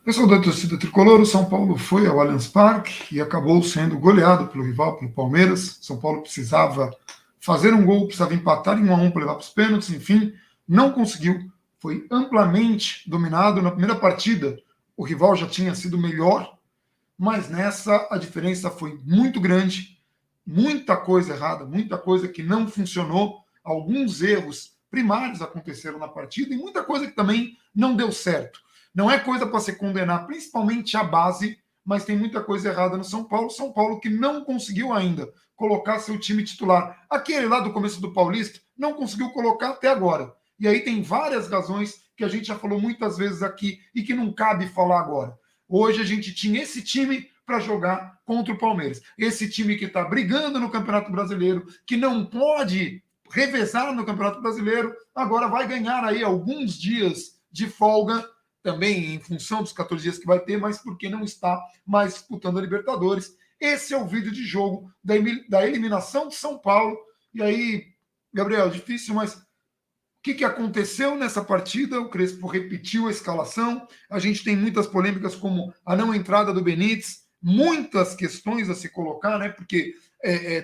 Pessoal da torcida tricolor, o São Paulo foi ao Allianz Parque e acabou sendo goleado pelo rival, pelo Palmeiras. São Paulo precisava fazer um gol, precisava empatar em 1-1 para levar para os pênaltis, enfim, não conseguiu. Foi amplamente dominado. Na primeira partida, o rival já tinha sido melhor, mas nessa a diferença foi muito grande, muita coisa errada, muita coisa que não funcionou, alguns erros primários aconteceram na partida e muita coisa que também não deu certo. Não é coisa para se condenar, principalmente a base, mas tem muita coisa errada no São Paulo. São Paulo que não conseguiu ainda colocar seu time titular. Aquele lá do começo do Paulista não conseguiu colocar até agora. E aí tem várias razões que a gente já falou muitas vezes aqui e que não cabe falar agora. Hoje a gente tinha esse time para jogar contra o Palmeiras. Esse time que está brigando no Campeonato Brasileiro, que não pode revezar no Campeonato Brasileiro, agora vai ganhar aí alguns dias de folga, também em função dos 14 dias que vai ter, mas porque não está mais disputando a Libertadores. Esse é o vídeo de jogo da eliminação de São Paulo. E aí, Gabriel, difícil, mas que aconteceu nessa partida? O Crespo repetiu a escalação. A gente tem muitas polêmicas, como a não entrada do Benítez, muitas questões a se colocar, né? Porque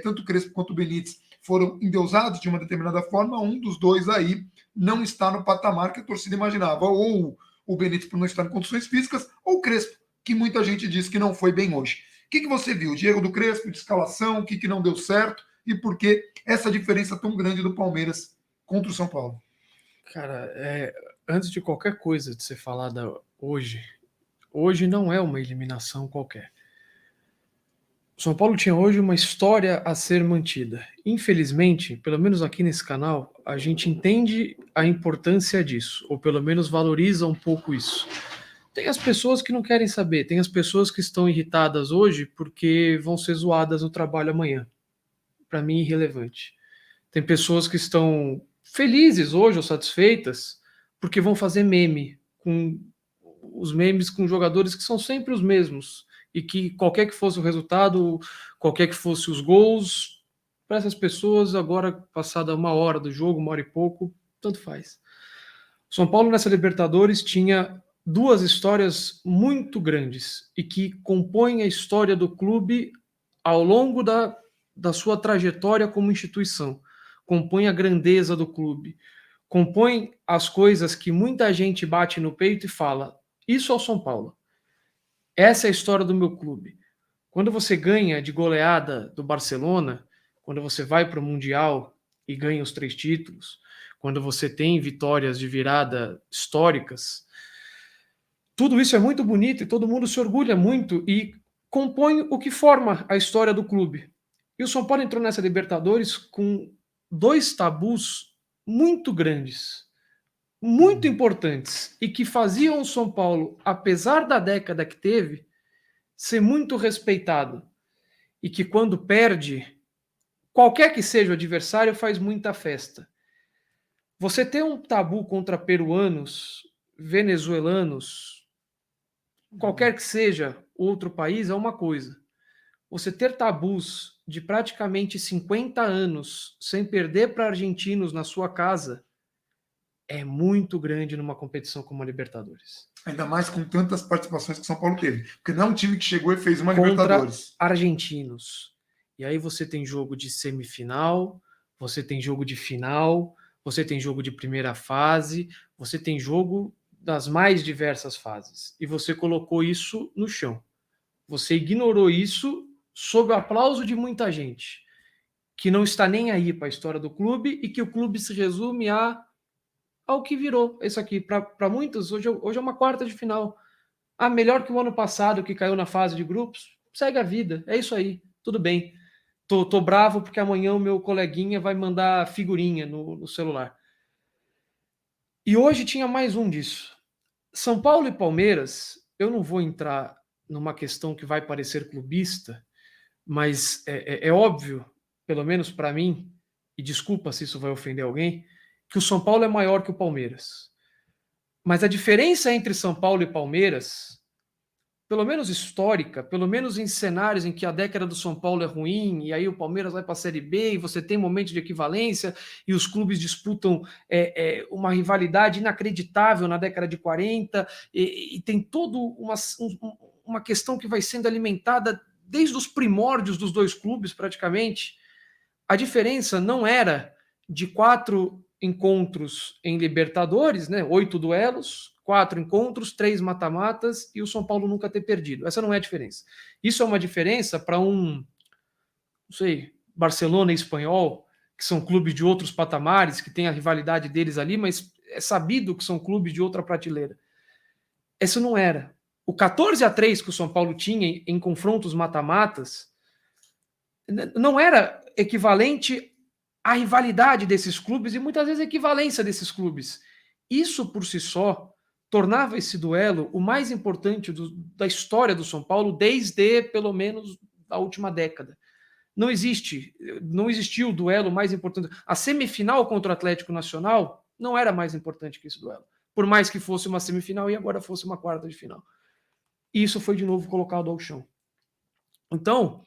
tanto o Crespo quanto o Benítez foram endeusados de uma determinada forma. Um dos dois aí não está no patamar que a torcida imaginava. Ou o Benítez por não estar em condições físicas, ou o Crespo, que muita gente diz que não foi bem hoje. O que você viu? De erro do Crespo, de escalação, o que não deu certo e por que essa diferença tão grande do Palmeiras contra o São Paulo? Cara, antes de qualquer coisa de ser falada hoje não é uma eliminação qualquer. O São Paulo tinha hoje uma história a ser mantida. Infelizmente, pelo menos aqui nesse canal, a gente entende a importância disso, ou pelo menos valoriza um pouco isso. Tem as pessoas que não querem saber, tem as pessoas que estão irritadas hoje porque vão ser zoadas no trabalho amanhã. Para mim, irrelevante. Tem pessoas que estão felizes hoje ou satisfeitas porque vão fazer meme com os memes com jogadores que são sempre os mesmos e que qualquer que fosse o resultado, qualquer que fosse os gols, para essas pessoas agora passada 1 hora do jogo, 1 hora e pouco, tanto faz. São Paulo nessa Libertadores tinha duas histórias muito grandes e que compõem a história do clube ao longo da sua trajetória como instituição. Compõe a grandeza do clube, compõe as coisas que muita gente bate no peito e fala: isso é o São Paulo. Essa é a história do meu clube. Quando você ganha de goleada do Barcelona, quando você vai para o Mundial e ganha os 3 títulos, quando você tem vitórias de virada históricas, tudo isso é muito bonito e todo mundo se orgulha muito e compõe o que forma a história do clube. E o São Paulo entrou nessa Libertadores com 2 tabus muito grandes, muito importantes e que faziam o São Paulo, apesar da década que teve, ser muito respeitado. E que quando perde, qualquer que seja o adversário, faz muita festa. Você ter um tabu contra peruanos, venezuelanos, qualquer que seja outro país é uma coisa. Você ter tabus de praticamente 50 anos sem perder para argentinos na sua casa é muito grande numa competição como a Libertadores. Ainda mais com tantas participações que o São Paulo teve. Porque não é um time que chegou e fez uma Contra Libertadores. argentinos. E aí você tem jogo de semifinal, você tem jogo de final, você tem jogo de primeira fase, você tem jogo das mais diversas fases. E você colocou isso no chão. Você ignorou isso sob o aplauso de muita gente que não está nem aí para a história do clube e que o clube se resume ao que virou isso aqui. Para muitos, hoje é uma quarta de final. Melhor que o ano passado, que caiu na fase de grupos. Segue a vida, é isso aí, tudo bem. Tô bravo porque amanhã o meu coleguinha vai mandar figurinha no celular. E hoje tinha mais um disso. São Paulo e Palmeiras, eu não vou entrar numa questão que vai parecer clubista, mas é óbvio, pelo menos para mim, e desculpa se isso vai ofender alguém, que o São Paulo é maior que o Palmeiras. Mas a diferença entre São Paulo e Palmeiras pelo menos histórica, pelo menos em cenários em que a década do São Paulo é ruim, e aí o Palmeiras vai para a Série B, e você tem momentos de equivalência, e os clubes disputam uma rivalidade inacreditável na década de 40, e tem toda uma questão que vai sendo alimentada desde os primórdios dos dois clubes, praticamente. A diferença não era de 4 encontros em Libertadores, né? 8 duelos, 4 encontros, 3 mata-matas e o São Paulo nunca ter perdido. Essa não é a diferença. Isso é uma diferença para não sei, Barcelona e Espanhol, que são clubes de outros patamares, que tem a rivalidade deles ali, mas é sabido que são clubes de outra prateleira. Essa não era. O 14-3 que o São Paulo tinha em confrontos mata-matas não era equivalente à rivalidade desses clubes e muitas vezes a equivalência desses clubes. Isso por si só tornava esse duelo o mais importante da história do São Paulo desde pelo menos a última década. Não existiu o duelo mais importante. A semifinal contra o Atlético Nacional não era mais importante que esse duelo, por mais que fosse uma semifinal e agora fosse uma quarta de final. E isso foi de novo colocado ao chão. Então,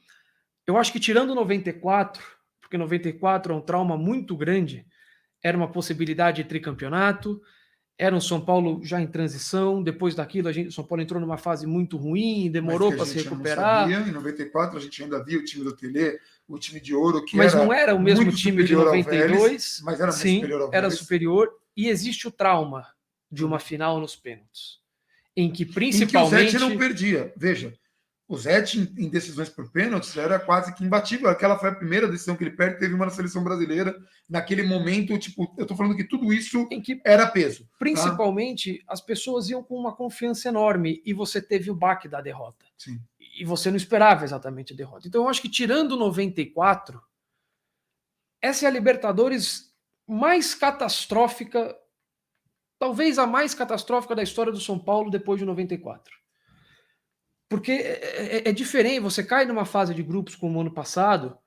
eu acho que tirando 94, porque 94 é um trauma muito grande, era uma possibilidade de tricampeonato, era um São Paulo já em transição, depois daquilo o São Paulo entrou numa fase muito ruim, demorou para se recuperar. Não sabia. Em 94 a gente ainda via o time do Tele, o time de ouro, que mas não era o mesmo time de 92, Vélez, mas era sim, superior ao Vélez. Era superior, e existe o trauma de uma final nos pênaltis, em que principalmente... Em que o Zete não perdia, veja, o Zete em decisões por pênaltis era quase que imbatível. Aquela foi a primeira decisão que ele perde, teve uma na seleção brasileira. Naquele momento, tipo, eu tô falando que tudo isso era peso. Principalmente, tá? As pessoas iam com uma confiança enorme e você teve o baque da derrota. Sim. E você não esperava exatamente a derrota. Então eu acho que tirando 94, essa é a Libertadores mais catastrófica, talvez a mais catastrófica da história do São Paulo depois de 94. Porque é diferente, você cai numa fase de grupos como o ano passado,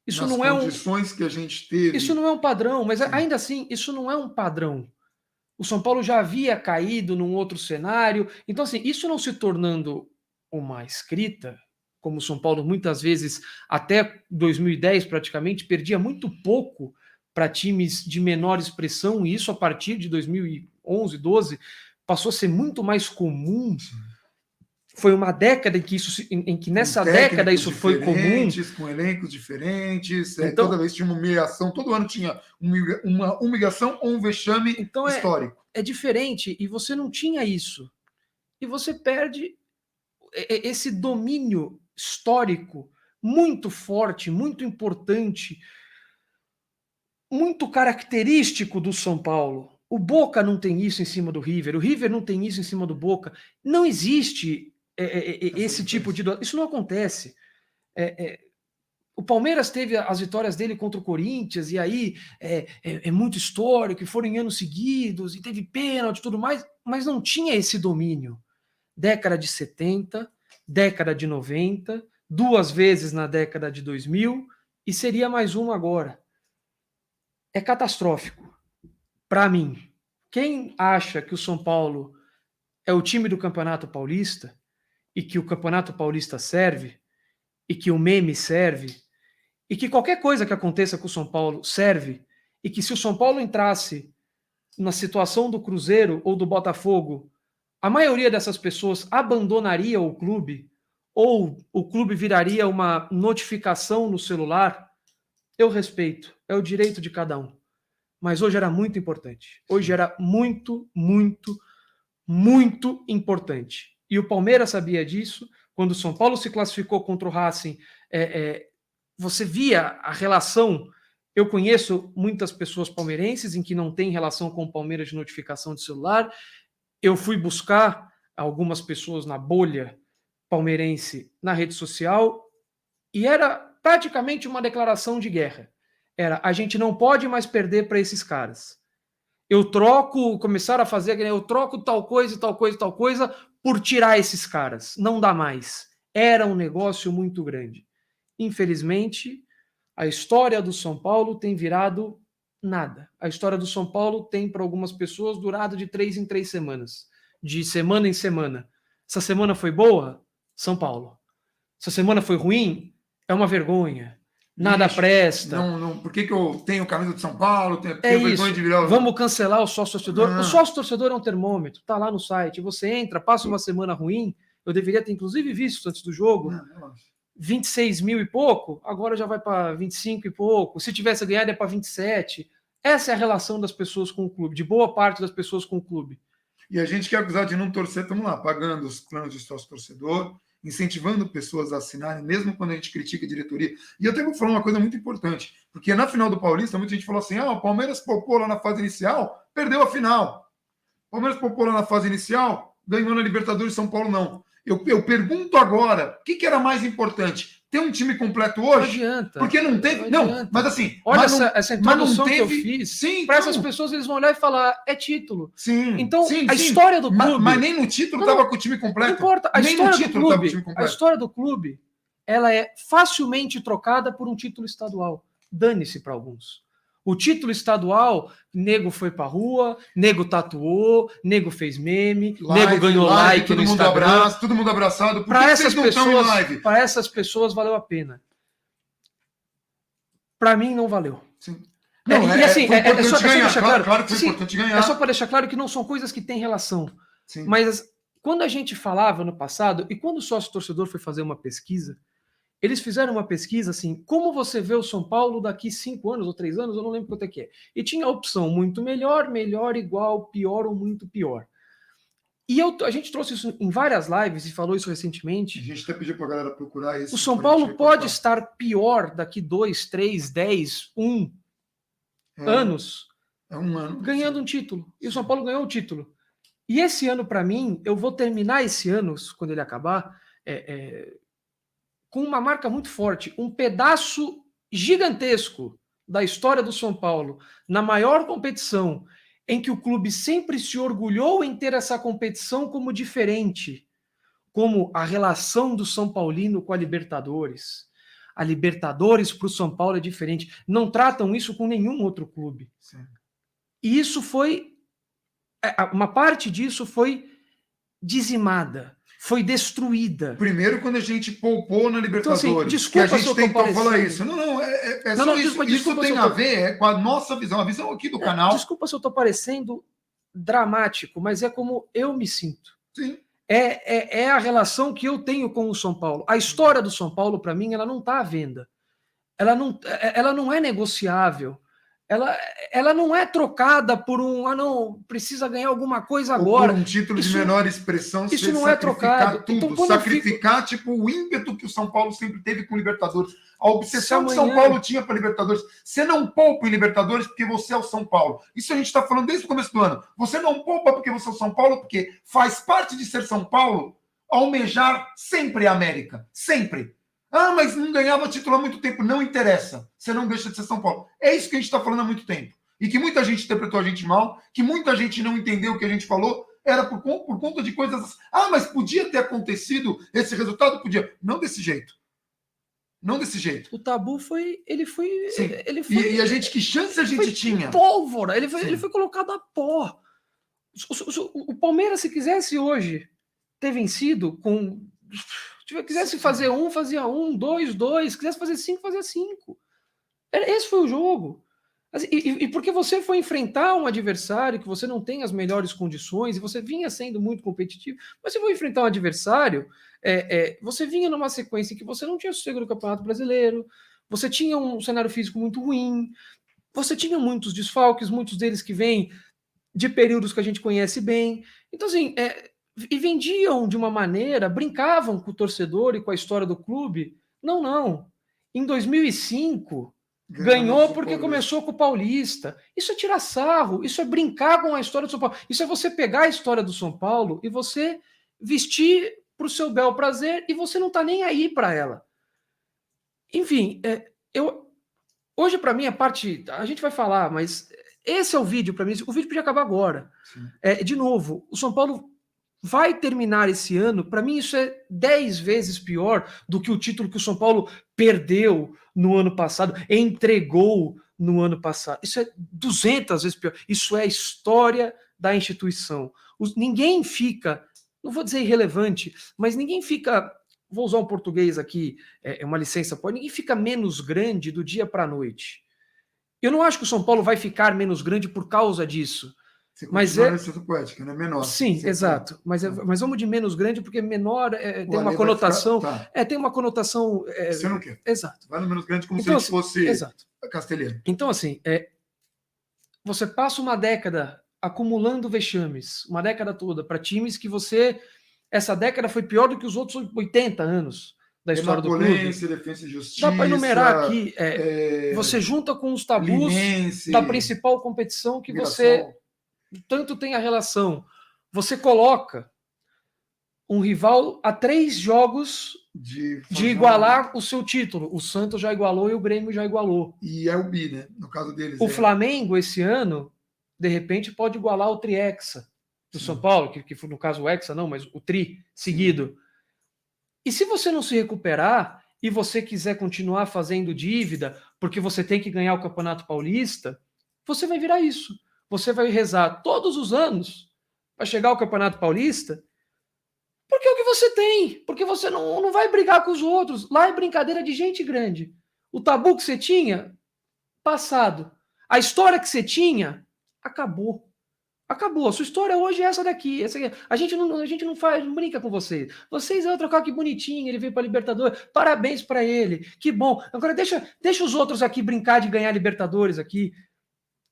isso nas não é condições que a gente teve. Isso não é um padrão, mas ainda assim, isso não é um padrão. O São Paulo já havia caído num outro cenário, então assim, isso não se tornando uma escrita, como o São Paulo muitas vezes, até 2010 praticamente, perdia muito pouco para times de menor expressão, e isso a partir de 2011, 12, passou a ser muito mais comum. Foi uma década em que nessa década isso foi comum. Com elencos diferentes, então, toda vez tinha uma humilhação, todo ano tinha uma humilhação ou um vexame histórico. É diferente, e você não tinha isso. E você perde esse domínio histórico muito forte, muito importante, muito característico do São Paulo. O Boca não tem isso em cima do River, o River não tem isso em cima do Boca. Não existe esse tipo de... Isso não acontece. O Palmeiras teve as vitórias dele contra o Corinthians, e aí é muito histórico, e foram em anos seguidos, e teve pênalti e tudo mais, mas não tinha esse domínio. Década de 70, década de 90, 2 vezes na década de 2000, e seria mais uma agora. É catastrófico. Para mim, quem acha que o São Paulo é o time do Campeonato Paulista, e que o Campeonato Paulista serve, e que o meme serve, e que qualquer coisa que aconteça com o São Paulo serve, e que se o São Paulo entrasse na situação do Cruzeiro ou do Botafogo, a maioria dessas pessoas abandonaria o clube, ou o clube viraria uma notificação no celular, eu respeito, é o direito de cada um. Mas hoje era muito importante. Hoje era muito, muito, muito importante. E o Palmeiras sabia disso. Quando o São Paulo se classificou contra o Racing, você via a relação. Eu conheço muitas pessoas palmeirenses em que não tem relação com o Palmeiras de notificação de celular. Eu fui buscar algumas pessoas na bolha palmeirense na rede social e era praticamente uma declaração de guerra. Era, a gente não pode mais perder para esses caras. Começaram a fazer, eu troco tal coisa, tal coisa, tal coisa, por tirar esses caras. Não dá mais. Era um negócio muito grande. Infelizmente, a história do São Paulo tem virado nada. A história do São Paulo tem, para algumas pessoas, durado de 3 em 3 semanas. De semana em semana. Essa semana foi boa? São Paulo. Essa semana foi ruim? É uma vergonha. Nada Ixi, presta. Por que eu tenho camisa de São Paulo? Tenho É vergonha isso. de virar... Vamos cancelar o sócio-torcedor. Não. O sócio-torcedor é um termômetro. Tá lá no site. Você entra, passa uma semana ruim. Eu deveria ter, inclusive, visto antes do jogo. Não. 26 mil e pouco. Agora já vai para 25 e pouco. Se tivesse ganhado é para 27. Essa é a relação das pessoas com o clube. De boa parte das pessoas com o clube. E a gente quer acusar de não torcer, estamos lá, pagando os planos de sócio-torcedor, incentivando pessoas a assinarem, mesmo quando a gente critica a diretoria. E eu tenho que falar uma coisa muito importante, porque na final do Paulista, muita gente falou assim, o Palmeiras poupou lá na fase inicial, perdeu a final. O Palmeiras poupou lá na fase inicial, ganhou na Libertadores, São Paulo não. Eu pergunto agora, o que era mais importante? Ter um time completo hoje? Não adianta. Porque não teve... Não, mas assim... Olha mas essa introdução teve... que eu fiz. Sim, para essas pessoas, eles vão olhar e falar, é título. Sim. Então, sim, a história do clube... Mas nem no título estava com o time completo. Não importa. A nem história no do título estava com o clube, time a completo. história do clube, ela é facilmente trocada por um título estadual. Dane-se para alguns. O título estadual, nego foi pra rua, nego tatuou, nego fez meme, nego ganhou like no Instagram. Todo mundo abraçado. Para essas pessoas valeu a pena. Para mim não valeu. Sim. É só para deixar claro. Claro que foi importante ganhar. É só para deixar claro que não são coisas que têm relação. Sim. Mas quando a gente falava no passado, e quando o sócio-torcedor foi fazer uma pesquisa, eles fizeram uma pesquisa assim, como você vê o São Paulo daqui 5 anos ou 3 anos, eu não lembro quanto é que é. E tinha a opção muito melhor, melhor, igual, pior ou muito pior. E a gente trouxe isso em várias lives e falou isso recentemente. A gente até pediu para a galera procurar isso. O São Paulo pode estar pior daqui 2, 3, 10, 1 anos. É um ano. Ganhando um título. E o São Paulo ganhou o título. E esse ano, para mim, eu vou terminar esse ano, quando ele acabar, com uma marca muito forte, um pedaço gigantesco da história do São Paulo, na maior competição, em que o clube sempre se orgulhou em ter essa competição como diferente, como a relação do São Paulino com a Libertadores. A Libertadores para o São Paulo é diferente. Não tratam isso com nenhum outro clube. Sim. E isso foi... Uma parte disso foi dizimada. Foi destruída. Primeiro, quando a gente poupou na Libertadores, então, assim, desculpa que a gente tentou falar isso. Isso tem a ver com a nossa visão, a visão aqui do canal. Desculpa se eu estou parecendo dramático, mas é como eu me sinto. Sim. É a relação que eu tenho com o São Paulo. A história do São Paulo, para mim, ela não está à venda. Ela não é negociável. Ela não é trocada por não, precisa ganhar alguma coisa agora. Ou por um título de menor expressão, isso não é trocado. Tudo, então, sacrificar tipo, o ímpeto que o São Paulo sempre teve com o Libertadores. A obsessão que o São Paulo tinha para Libertadores. Você não poupa em Libertadores porque você é o São Paulo. Isso a gente está falando desde o começo do ano. Você não poupa porque você é o São Paulo, porque faz parte de ser São Paulo almejar sempre a América. Sempre. Mas não ganhava título há muito tempo. Não interessa. Você não deixa de ser São Paulo. É isso que a gente está falando há muito tempo. E que muita gente interpretou a gente mal, que muita gente não entendeu o que a gente falou, era por conta de coisas... mas podia ter acontecido esse resultado? Podia. Não desse jeito. Não desse jeito. O tabu foi... Ele foi... E a gente, que chance a gente tinha? Pólvora. Ele foi colocado a pó. O Palmeiras, se quisesse hoje ter vencido com... Quisesse fazer fazia 1, 2, 2. Quisesse fazer 5, fazia 5. Esse foi o jogo. E porque você foi enfrentar um adversário que você não tem as melhores condições, e você vinha sendo muito competitivo, mas você foi enfrentar um adversário, você vinha numa sequência em que você não tinha sossego no Campeonato Brasileiro, você tinha um cenário físico muito ruim, você tinha muitos desfalques, muitos deles que vêm de períodos que a gente conhece bem. Então, assim... E vendiam de uma maneira, brincavam com o torcedor e com a história do clube. Não. Em 2005, ganhou porque começou com o Paulista. Isso é tirar sarro, isso é brincar com a história do São Paulo. Isso é você pegar a história do São Paulo e você vestir para o seu bel prazer e você não está nem aí para ela. Enfim, hoje para mim a gente vai falar, mas esse é o vídeo para mim. O vídeo podia acabar agora. De novo, o São Paulo vai terminar esse ano, para mim isso é 10 vezes pior do que o título que o São Paulo perdeu no ano passado, entregou no ano passado. Isso é 200 vezes pior. Isso é a história da instituição. Ninguém fica não vou dizer irrelevante, mas ninguém fica, vou usar um português aqui, é uma licença, ninguém fica menos grande do dia para a noite. Eu não acho que o São Paulo vai ficar menos grande por causa disso. Você mas continua na licença poética, né? Menor. Sim, exato. Mas vamos de menos grande, porque menor tem uma conotação. Tem uma conotação. Você não quer. Exato. Vai no menos grande como então, se fosse exato. castelhano. Então, assim, você passa uma década acumulando vexames, uma década toda, para times que essa década foi pior do que os outros 80 anos da história do clube. Defesa e Justiça. Dá para enumerar aqui. Você junta com os tabus da principal competição que você tanto tem a relação. Você coloca um rival a 3 jogos de igualar o seu título. O Santos já igualou e o Grêmio já igualou. E é o bi, né? No caso deles. O Flamengo, esse ano, de repente, pode igualar o Tri-Hexa do São Paulo, que no caso o Hexa não, mas o Tri seguido. E se você não se recuperar e você quiser continuar fazendo dívida, porque você tem que ganhar o Campeonato Paulista, você vai virar isso. Você vai rezar todos os anos para chegar ao Campeonato Paulista, porque é o que você tem, porque você não vai brigar com os outros. Lá é brincadeira de gente grande. O tabu que você tinha, passado. A história que você tinha, acabou. Acabou. A sua história hoje é essa daqui. Essa aqui. A gente não brinca com vocês. Vocês vão trocar que bonitinho, ele veio para Libertadores. Parabéns para ele. Que bom. Agora deixa os outros aqui brincar de ganhar Libertadores aqui.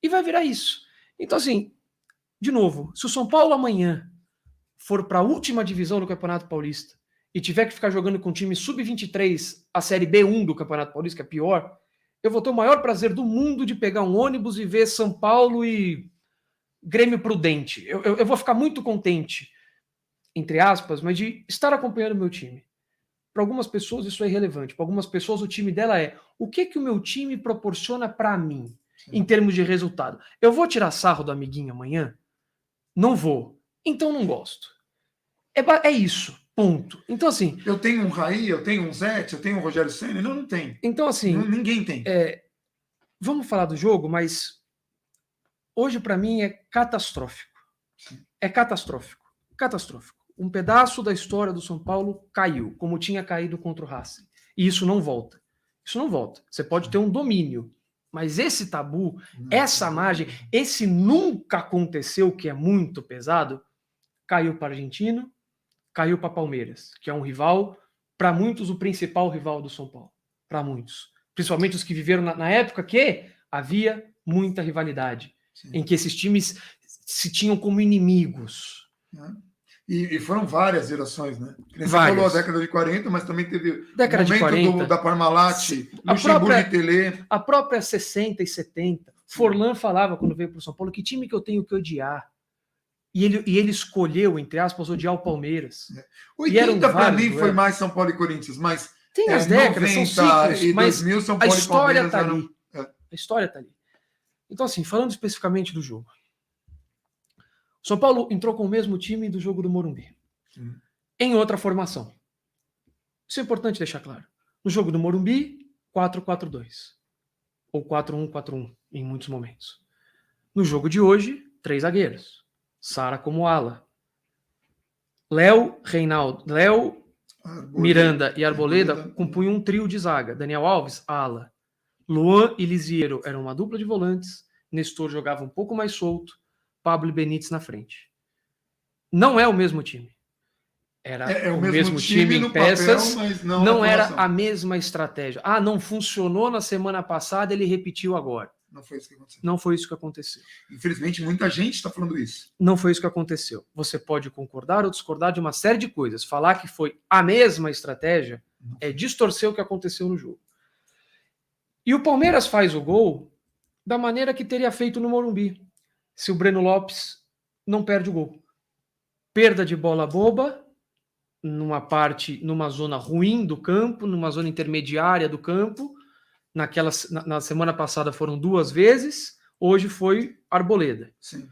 E vai virar isso. Então, assim, de novo, se o São Paulo amanhã for para a última divisão do Campeonato Paulista e tiver que ficar jogando com o time sub-23 a Série B1 do Campeonato Paulista, que é pior, eu vou ter o maior prazer do mundo de pegar um ônibus e ver São Paulo e Grêmio Prudente. Eu vou ficar muito contente, entre aspas, mas de estar acompanhando o meu time. Para algumas pessoas isso é irrelevante. Para algumas pessoas o time dela é o que o meu time proporciona para mim, em termos de resultado. Eu vou tirar sarro do amiguinho amanhã? Não vou. Então não gosto. É isso. Ponto. Então, assim... Eu tenho um Raí, eu tenho um Zete, eu tenho um Rogério Ceni? Não tem. Então, assim... Ninguém tem. Vamos falar do jogo, mas hoje, para mim, é catastrófico. Sim. É catastrófico. Catastrófico. Um pedaço da história do São Paulo caiu, como tinha caído contra o Racing. E isso não volta. Isso não volta. Você pode ter um domínio, mas esse tabu, essa margem, esse nunca aconteceu, que é muito pesado, caiu para o Argentino, caiu para Palmeiras, que é um rival, para muitos, o principal rival do São Paulo. Para muitos. Principalmente os que viveram na época que havia muita rivalidade. Sim. Em que esses times se tinham como inimigos. E foram várias gerações, né? Você falou a década de 40, mas também teve década o momento de 40, da Parmalat, Luxemburgo e Telê. A própria 60 e 70. Forlan falava, quando veio para o São Paulo, que time que eu tenho que odiar. E ele escolheu, entre aspas, odiar o Palmeiras. 80 para mim foi mais São Paulo e Corinthians, mas tem as décadas, 90 são ciclos, e mas 2000, São Paulo a história e Palmeiras está ali. A história está ali. Então, assim, falando especificamente do jogo. O São Paulo entrou com o mesmo time do jogo do Morumbi. Em outra formação. Isso é importante deixar claro. No jogo do Morumbi, 4-4-2. Ou 4-1-4-1, em muitos momentos. No jogo de hoje, 3 zagueiros. Sara como ala. Léo, Miranda e Arboleda compunham um trio de zaga. Daniel Alves, ala. Luan e Lisiero eram uma dupla de volantes. Nestor jogava um pouco mais solto. Pablo e Benítez na frente. Não é o mesmo time. Era o mesmo time em peças, papel, mas não era a mesma estratégia. Não funcionou na semana passada, ele repetiu agora. Não foi isso que aconteceu. Não foi isso que aconteceu. Infelizmente, muita gente está falando isso. Não foi isso que aconteceu. Você pode concordar ou discordar de uma série de coisas. Falar que foi a mesma estratégia é distorcer o que aconteceu no jogo. E o Palmeiras faz o gol da maneira que teria feito no Morumbi, se o Breno Lopes não perde o gol. Perda de bola boba, numa zona ruim do campo, numa zona intermediária do campo. Na semana passada foram 2 vezes, hoje foi Arboleda. Sim.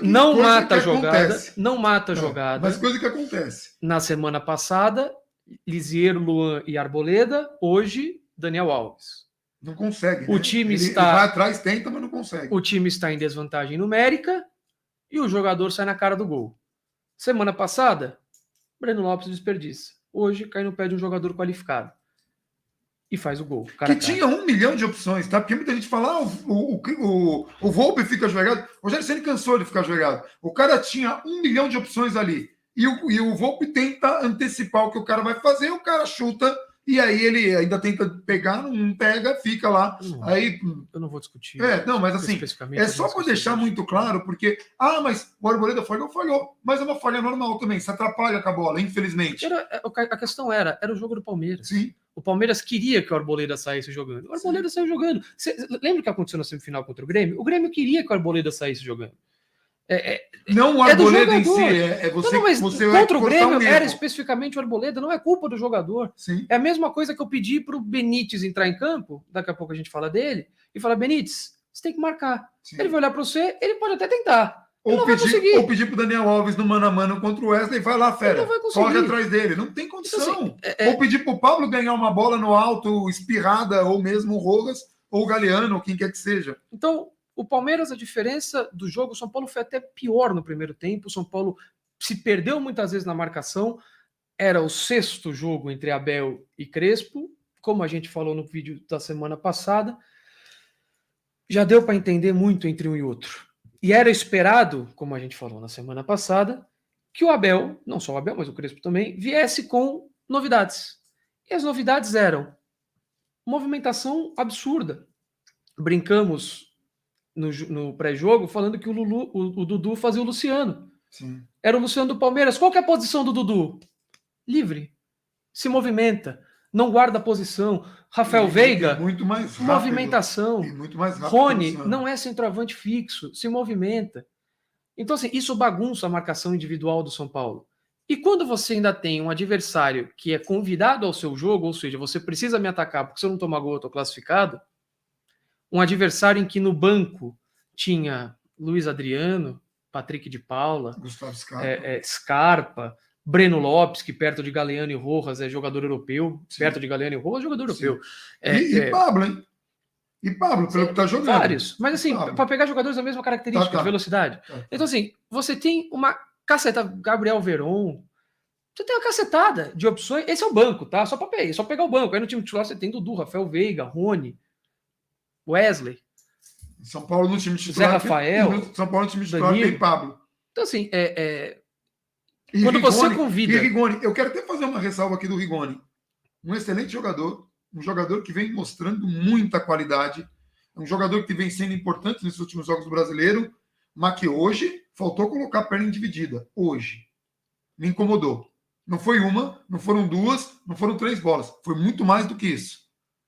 Não mata a jogada. Mas coisa que acontece. Na semana passada, Lisiero, Luan e Arboleda, hoje Daniel Alves. Não consegue. O time está. Ele vai atrás, tenta, mas não consegue. O time está em desvantagem numérica e o jogador sai na cara do gol. Semana passada, Breno Lopes desperdiça. Hoje cai no pé de um jogador qualificado. E faz o gol. Que tinha 1 milhão de opções, tá? Porque muita gente fala, o Volpe fica jogado. O Rogério Ceni cansou de ficar jogado. O cara tinha 1 milhão de opções ali. E o Volpe tenta antecipar o que o cara vai fazer, o cara chuta, e aí ele ainda tenta pegar, não pega, fica lá. Aí, eu não vou discutir. Não, mas assim, é só para deixar muito claro, porque, mas o Arboleda falhou. Mas é uma falha normal também, se atrapalha com a bola, infelizmente. A questão era o jogo do Palmeiras. Sim. O Palmeiras queria que o Arboleda saísse jogando. O Arboleda saiu jogando. Lembra o que aconteceu na semifinal contra o Grêmio? O Grêmio queria que o Arboleda saísse jogando. Não o Arboleda em si, você. Não, mas você contra o Grêmio era especificamente o Arboleda, não é culpa do jogador. Sim. É a mesma coisa que eu pedi para o Benítez entrar em campo, daqui a pouco a gente fala dele, e falar: Benítez, você tem que marcar. Sim. Ele vai olhar para você, ele pode até tentar. Ou pedir para o Daniel Alves no mano a mano contra o Wesley, vai lá, fera. Corre atrás dele. Não tem condição. Então, assim, ou pedir para o Pablo ganhar uma bola no alto, espirrada, ou mesmo o Rojas, ou o Galeano, ou quem quer que seja. Então. O Palmeiras, a diferença do jogo, o São Paulo foi até pior no primeiro tempo. O São Paulo se perdeu muitas vezes na marcação. Era o 6º jogo entre Abel e Crespo, como a gente falou no vídeo da semana passada. Já deu para entender muito entre um e outro. E era esperado, como a gente falou na semana passada, que o Abel, não só o Abel, mas o Crespo também, viesse com novidades. E as novidades eram movimentação absurda. Brincamos no pré-jogo, falando que o Dudu fazia o Luciano. Sim. Era o Luciano do Palmeiras. Qual que é a posição do Dudu? Livre. Se movimenta. Não guarda a posição. Rafael Veiga, muito mais rápido, movimentação. Muito mais rápido. Rony não é centroavante fixo. Se movimenta. Então, assim, isso bagunça a marcação individual do São Paulo. E quando você ainda tem um adversário que é convidado ao seu jogo, ou seja, você precisa me atacar porque se eu não tomar gol eu estou classificado, um adversário em que no banco tinha Luiz Adriano, Patrick de Paula, Gustavo Scarpa, Scarpa, Breno Lopes, que perto de Galeano e Rojas é jogador europeu, Sim. perto de Galeano e Rojas é jogador europeu. E Pablo, hein? E Pablo, pelo que tá jogando. Vários, mas assim, para pegar jogadores da mesma característica, de velocidade. Então assim, você tem uma cacetada, Gabriel Veron, você tem uma cacetada de opções, esse é o banco, tá? Só pegar o banco. Aí no time titular você tem Dudu, Rafael Veiga, Rony, Wesley, São Paulo no time titular. Zé Rafael, São Paulo no time titular tem Pablo. Então, assim, quando Rigoni, você convida. E Rigoni, eu quero até fazer uma ressalva aqui do Rigoni. Um excelente jogador, um jogador que vem mostrando muita qualidade, um jogador que vem sendo importante nesses últimos jogos do Brasileiro, mas que hoje faltou colocar a perna dividida. Hoje. Me incomodou. Não foi uma, não foram 2, não foram 3 bolas. Foi muito mais do que isso.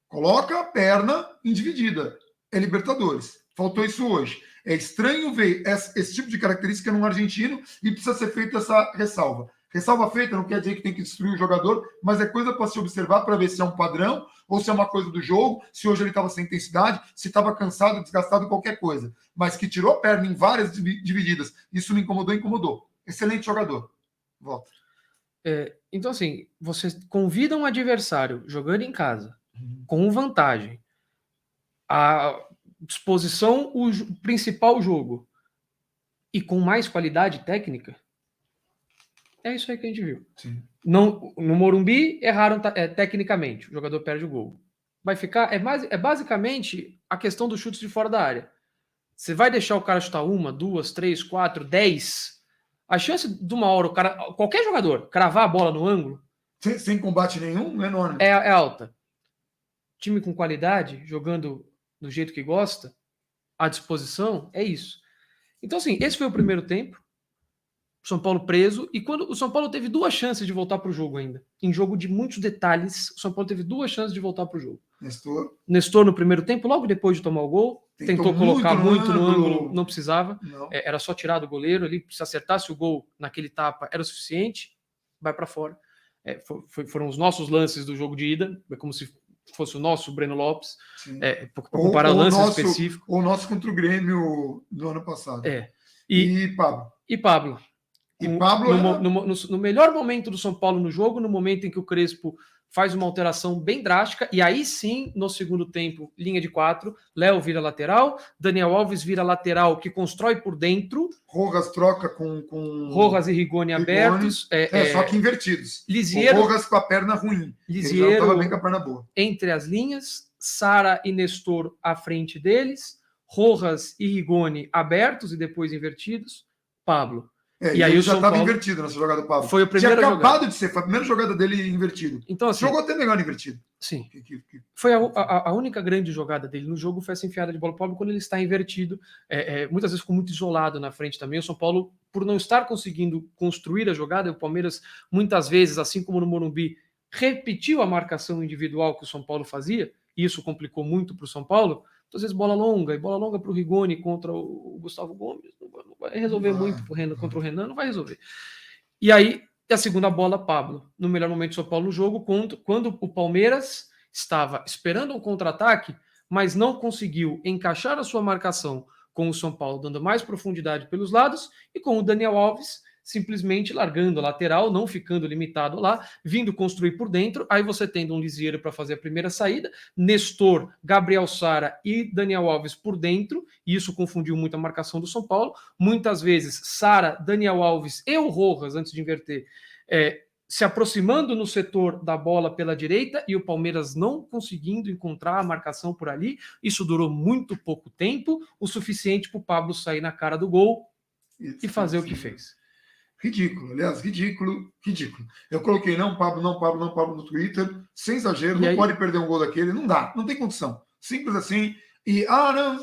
Coloca a perna individida. É Libertadores. Faltou isso hoje. É estranho ver esse tipo de característica num argentino e precisa ser feita essa ressalva. Ressalva feita não quer dizer que tem que destruir o jogador, mas é coisa para se observar para ver se é um padrão ou se é uma coisa do jogo, se hoje ele estava sem intensidade, se estava cansado, desgastado, qualquer coisa. Mas que tirou a perna em várias divididas. Isso me incomodou. Excelente jogador. Volta. Então, assim, você convida um adversário jogando em casa, com vantagem, a disposição, o principal jogo, e com mais qualidade técnica, é isso aí que a gente viu. Sim. Não, no Morumbi, erraram tecnicamente, o jogador perde o gol. Vai ficar, é basicamente a questão dos chutes de fora da área. Você vai deixar o cara chutar 1, 2, 3, 4, 10... A chance de uma hora o cara, qualquer jogador, cravar a bola no ângulo... Sem combate nenhum, é enorme. É alta. Time com qualidade, jogando do jeito que gosta, à disposição, é isso. Então, assim, esse foi o primeiro tempo. São Paulo preso. E quando o São Paulo teve 2 chances de voltar para o jogo ainda. Em jogo de muitos detalhes, o São Paulo teve 2 chances de voltar para o jogo. Nestor no primeiro tempo, logo depois de tomar o gol, tentou colocar muito no ângulo, não precisava. Não. Era só tirar do goleiro ali, se acertasse o gol naquele tapa, era o suficiente, vai para fora. Foram os nossos lances do jogo de ida, é como se fosse o nosso Breno Lopes, para comparar lances específicos. Ou o nosso contra o Grêmio do ano passado. E Pablo. E Pablo no melhor momento do São Paulo no jogo, no momento em que o Crespo faz uma alteração bem drástica, e aí sim, no segundo tempo, linha de 4, Léo vira lateral, Daniel Alves vira lateral, que constrói por dentro. Rojas troca com Rojas e Rigoni abertos. Só que invertidos. Lisieiro, o Rojas com a perna ruim. Lisieiro ele já estava bem com a perna boa. Entre as linhas, Sara e Nestor à frente deles, Rojas e Rigoni abertos e depois invertidos, Pablo. E aí ele já estava invertido nessa jogada do Pablo. Foi a primeira Tinha acabado de ser, foi a primeira jogada dele invertido. Então, assim, jogou até melhor invertido. Sim. Foi a única grande jogada dele no jogo, foi essa enfiada de bola pro Pablo quando ele está invertido. Muitas vezes ficou muito isolado na frente também. O São Paulo, por não estar conseguindo construir a jogada, o Palmeiras, muitas vezes, assim como no Morumbi, repetiu a marcação individual que o São Paulo fazia, e isso complicou muito para o São Paulo. Às vezes bola longa para o Rigoni contra o Gustavo Gomes, não vai resolver muito contra o Renan, não vai resolver. E aí, a segunda bola, Pablo, no melhor momento do São Paulo no jogo, quando o Palmeiras estava esperando um contra-ataque, mas não conseguiu encaixar a sua marcação com o São Paulo, dando mais profundidade pelos lados, e com o Daniel Alves simplesmente largando a lateral, não ficando limitado lá, vindo construir por dentro, aí você tendo um Lisieiro para fazer a primeira saída, Nestor, Gabriel Sara e Daniel Alves por dentro, e isso confundiu muito a marcação do São Paulo, muitas vezes Sara, Daniel Alves e o Rojas, antes de inverter, se aproximando no setor da bola pela direita e o Palmeiras não conseguindo encontrar a marcação por ali, isso durou muito pouco tempo, o suficiente para o Pablo sair na cara do gol e fazer o que fez. Ridículo, aliás, ridículo. Eu coloquei não Pablo no Twitter, sem exagero, não pode perder um gol daquele, não dá, não tem condição. Simples assim. E, não,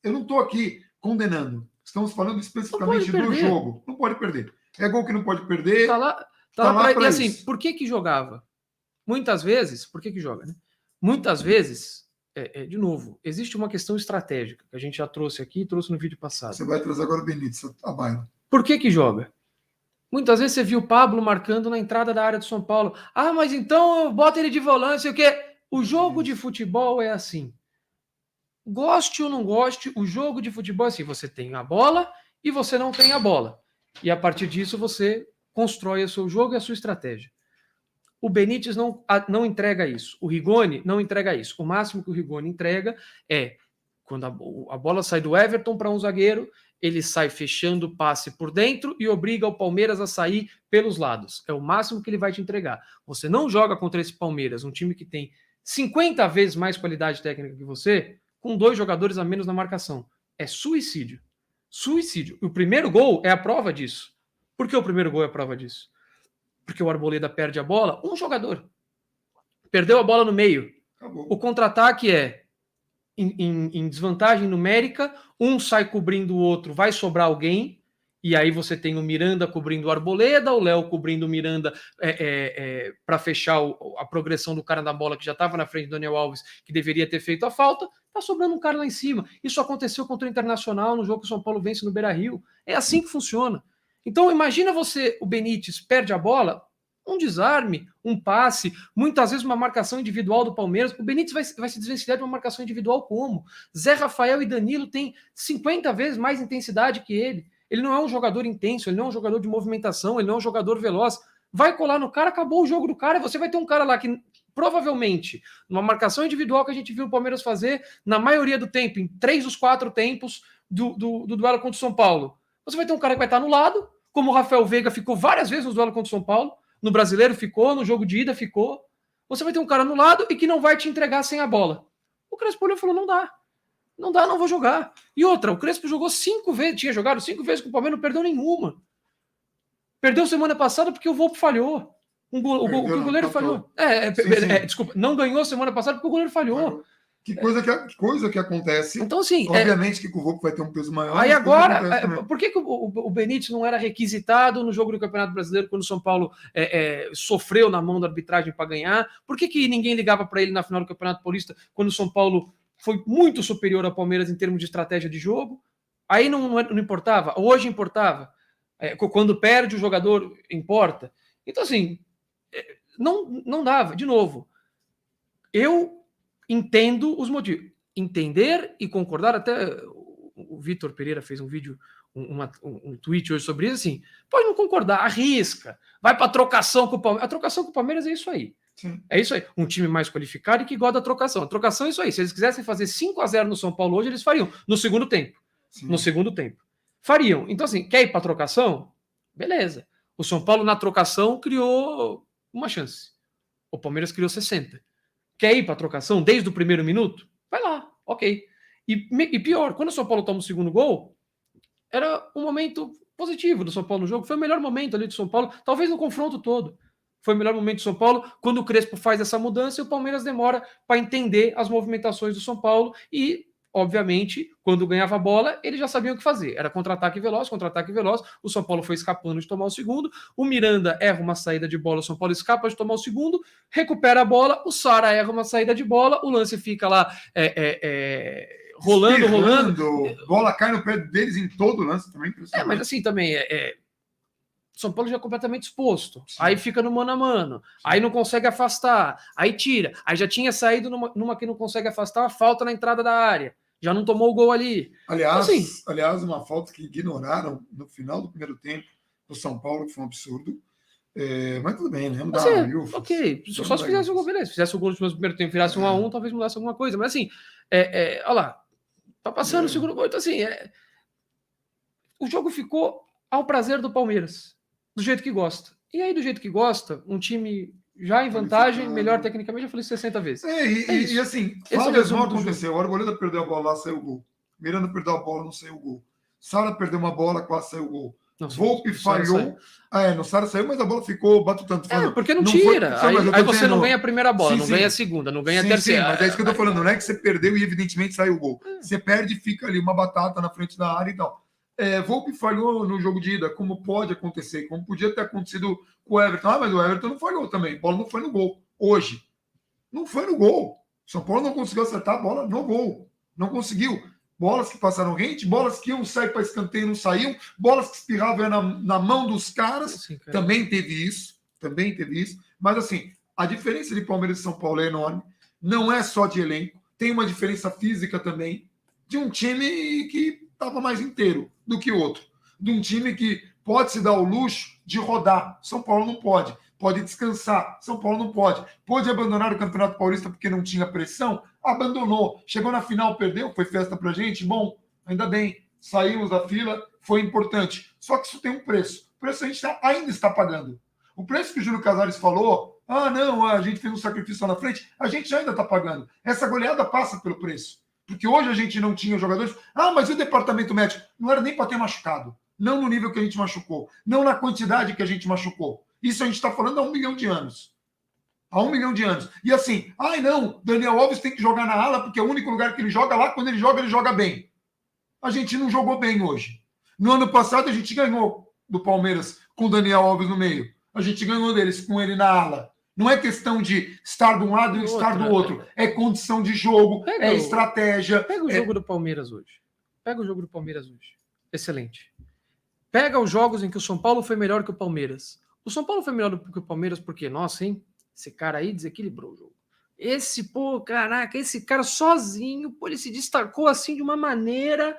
eu não estou aqui condenando. Estamos falando especificamente do jogo. Não pode perder. É gol que não pode perder. Tá lá pra... E assim, por que jogava? Muitas vezes, por que joga, né? Muitas vezes, de novo, existe uma questão estratégica, que a gente já trouxe aqui, trouxe no vídeo passado. Você vai trazer agora o Benítez, a baila. Por que joga? Muitas vezes você viu o Pablo marcando na entrada da área do São Paulo. Mas então bota ele de volante, o quê? O jogo de futebol é assim. Goste ou não goste, o jogo de futebol é assim. Você tem a bola e você não tem a bola. E a partir disso você constrói o seu jogo e a sua estratégia. O Benítez não entrega isso. O Rigoni não entrega isso. O máximo que o Rigoni entrega é quando a bola sai do Everton para um zagueiro, ele sai fechando o passe por dentro e obriga o Palmeiras a sair pelos lados. É o máximo que ele vai te entregar. Você não joga contra esse Palmeiras, um time que tem 50 vezes mais qualidade técnica que você, com 2 jogadores a menos na marcação. É suicídio. Suicídio. E o primeiro gol é a prova disso. Por que o primeiro gol é a prova disso? Porque o Arboleda perde a bola, um jogador. Perdeu a bola no meio. Acabou. O contra-ataque é em desvantagem numérica, um sai cobrindo o outro, vai sobrar alguém, e aí você tem o Miranda cobrindo o Arboleda, o Léo cobrindo o Miranda para fechar a progressão do cara na bola que já estava na frente do Daniel Alves, que deveria ter feito a falta, tá sobrando um cara lá em cima. Isso aconteceu contra o Internacional no jogo que o São Paulo vence no Beira-Rio. É assim que funciona. Então imagina o Benítez perde a bola, um desarme, um passe, muitas vezes uma marcação individual do Palmeiras. O Benítez vai se desvencilhar de uma marcação individual como? Zé Rafael e Danilo têm 50 vezes mais intensidade que ele. Ele não é um jogador intenso, ele não é um jogador de movimentação, ele não é um jogador veloz. Vai colar no cara, acabou o jogo do cara, e você vai ter um cara lá que provavelmente, numa marcação individual que a gente viu o Palmeiras fazer, na maioria do tempo, em 3 dos 4 tempos do duelo contra o São Paulo, você vai ter um cara que vai estar no lado, como o Rafael Veiga ficou várias vezes no duelo contra o São Paulo, no Brasileiro ficou, no jogo de ida ficou. Você vai ter um cara no lado e que não vai te entregar sem a bola. O Crespo olhou e falou, não dá, não vou jogar. E outra, o Crespo jogou 5 vezes, tinha jogado 5 vezes com o Palmeiras, não perdeu nenhuma. Perdeu semana passada porque o Volpe falhou. O goleiro falhou. Desculpa, não ganhou semana passada porque o goleiro falhou. Que coisa que acontece. Então, assim, obviamente que o Volpe vai ter um peso maior. Aí agora, por que o Benítez não era requisitado no jogo do Campeonato Brasileiro quando o São Paulo sofreu na mão da arbitragem para ganhar? Por que ninguém ligava para ele na final do Campeonato Paulista quando o São Paulo foi muito superior ao Palmeiras em termos de estratégia de jogo? Aí não importava. Hoje importava. Quando perde, o jogador importa. Então, assim, não dava. De novo, eu entendo os motivos. Entender e concordar, até o Vitor Pereira fez um vídeo um tweet hoje sobre isso, assim, pode não concordar, arrisca, vai para trocação com o Palmeiras. A trocação com o Palmeiras é isso aí. Sim. É isso aí. Um time mais qualificado e que gosta da trocação. A trocação é isso aí. Se eles quisessem fazer 5-0 no São Paulo hoje, eles fariam. No segundo tempo. Sim. No segundo tempo. Fariam. Então, assim, quer ir para trocação? Beleza. O São Paulo, na trocação, criou uma chance. O Palmeiras criou 60. Quer ir para trocação desde o primeiro minuto? Vai lá. Ok. E pior, quando o São Paulo toma o segundo gol, era um momento positivo do São Paulo no jogo. Foi o melhor momento ali do São Paulo, talvez no confronto todo. Foi o melhor momento do São Paulo quando o Crespo faz essa mudança e o Palmeiras demora para entender as movimentações do São Paulo e, obviamente, quando ganhava a bola, eles já sabiam o que fazer. Era contra-ataque veloz, contra-ataque veloz. O São Paulo foi escapando de tomar o segundo. O Miranda erra uma saída de bola, o São Paulo escapa de tomar o segundo, recupera a bola, o Sara erra uma saída de bola, o lance fica lá rolando. Bola cai no pé deles em todo o lance também. Mas assim também São Paulo já é completamente exposto. Sim. Aí fica no mano a mano. Sim. Aí não consegue afastar. Aí tira. Aí já tinha saído numa que não consegue afastar, falta na entrada da área. Já não tomou o gol ali. Aliás, uma falta que ignoraram no final do primeiro tempo do São Paulo, que foi um absurdo. Mas tudo bem, né? Ok. Só se fizesse o gol, beleza. Se fizesse o gol no primeiro tempo, virasse 1-1, talvez mudasse alguma coisa. Mas assim, olha lá. Tá passando o segundo gol. Então assim, o jogo ficou ao prazer do Palmeiras. Do jeito que gosta. E aí, do jeito que gosta, um time já em vantagem, melhor tecnicamente, eu falei 60 vezes. E assim, falhas não aconteceu. O Arboleda perdeu a bola lá, saiu o gol. Miranda perdeu a bola, não saiu o gol. Sara perdeu uma bola, quase saiu o gol. Volpe falhou. No Sara saiu, mas a bola ficou batutando. Porque não tira. Aí você não ganha a primeira bola, não ganha a segunda, não ganha a terceira. Mas é isso que eu tô falando, não é que você perdeu e evidentemente saiu o gol. Você perde e fica ali uma batata na frente da área e tal. Volpe falhou no jogo de ida, como pode acontecer, como podia ter acontecido com o Everton. Mas o Everton não falhou também. A bola não foi no gol. Hoje. Não foi no gol. São Paulo não conseguiu acertar a bola no gol. Não conseguiu. Bolas que passaram rente, bolas que iam sair para escanteio não saíam, bolas que espirravam na mão dos caras. Sim, cara. Também teve isso. Mas assim, a diferença de Palmeiras e São Paulo é enorme. Não é só de elenco. Tem uma diferença física também de um time que estava mais inteiro do que o outro. De um time que pode se dar o luxo de rodar. São Paulo não pode. Pode descansar. São Paulo não pode. Pode abandonar o Campeonato Paulista porque não tinha pressão? Abandonou. Chegou na final, perdeu, foi festa pra gente? Bom, ainda bem. Saímos da fila, foi importante. Só que isso tem um preço. O preço a gente ainda está pagando. O preço que o Júlio Casares falou, não, a gente fez um sacrifício lá na frente, a gente ainda está pagando. Essa goleada passa pelo preço. Porque hoje a gente não tinha jogadores. Mas e o departamento médico? Não era nem para ter machucado. Não no nível que a gente machucou. Não na quantidade que a gente machucou. Isso a gente está falando há 1 milhão de anos. Há 1 milhão de anos. E assim, não, Daniel Alves tem que jogar na ala porque é o único lugar que ele joga lá. Quando ele joga bem. A gente não jogou bem hoje. No ano passado a gente ganhou do Palmeiras com o Daniel Alves no meio. A gente ganhou deles com ele na ala. Não é questão de estar de um lado e estar do outro. É condição de jogo, estratégia. Pega o jogo do Palmeiras hoje. Excelente. Pega os jogos em que o São Paulo foi melhor que o Palmeiras. O São Paulo foi melhor que o Palmeiras porque, nossa, hein? Esse cara aí desequilibrou o jogo. Esse cara sozinho, ele se destacou assim de uma maneira...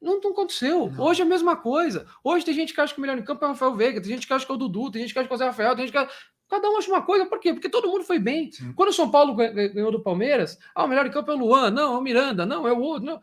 Não aconteceu. Não. Hoje é a mesma coisa. Hoje tem gente que acha que o melhor em campo é o Rafael Veiga, tem gente que acha que é o Dudu, tem gente que acha que é o Zé Rafael, tem gente que acha... Cada um acha uma coisa, por quê? Porque todo mundo foi bem. Sim. Quando o São Paulo ganhou do Palmeiras, o melhor em campo é o Luan, não, é o Miranda, não, é o outro, não.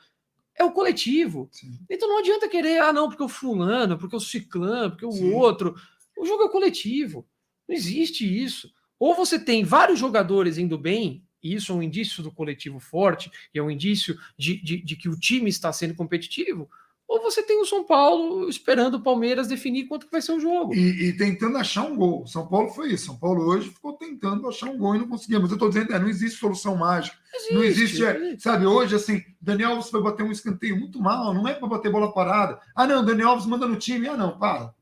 É o coletivo. Sim. Então não adianta querer, não, porque o fulano, porque o ciclano, porque o outro. O jogo é o coletivo. Não existe isso. Ou você tem vários jogadores indo bem, e isso é um indício do coletivo forte, e é um indício de que o time está sendo competitivo, ou você tem o São Paulo esperando o Palmeiras definir quanto que vai ser o jogo. E tentando achar um gol. São Paulo foi isso. São Paulo hoje ficou tentando achar um gol e não conseguia. Mas eu estou dizendo, não existe solução mágica. Não existe. Sabe, hoje, assim, Daniel Alves foi bater um escanteio muito mal, não é para bater bola parada. Não, Daniel Alves manda no time. Não, para.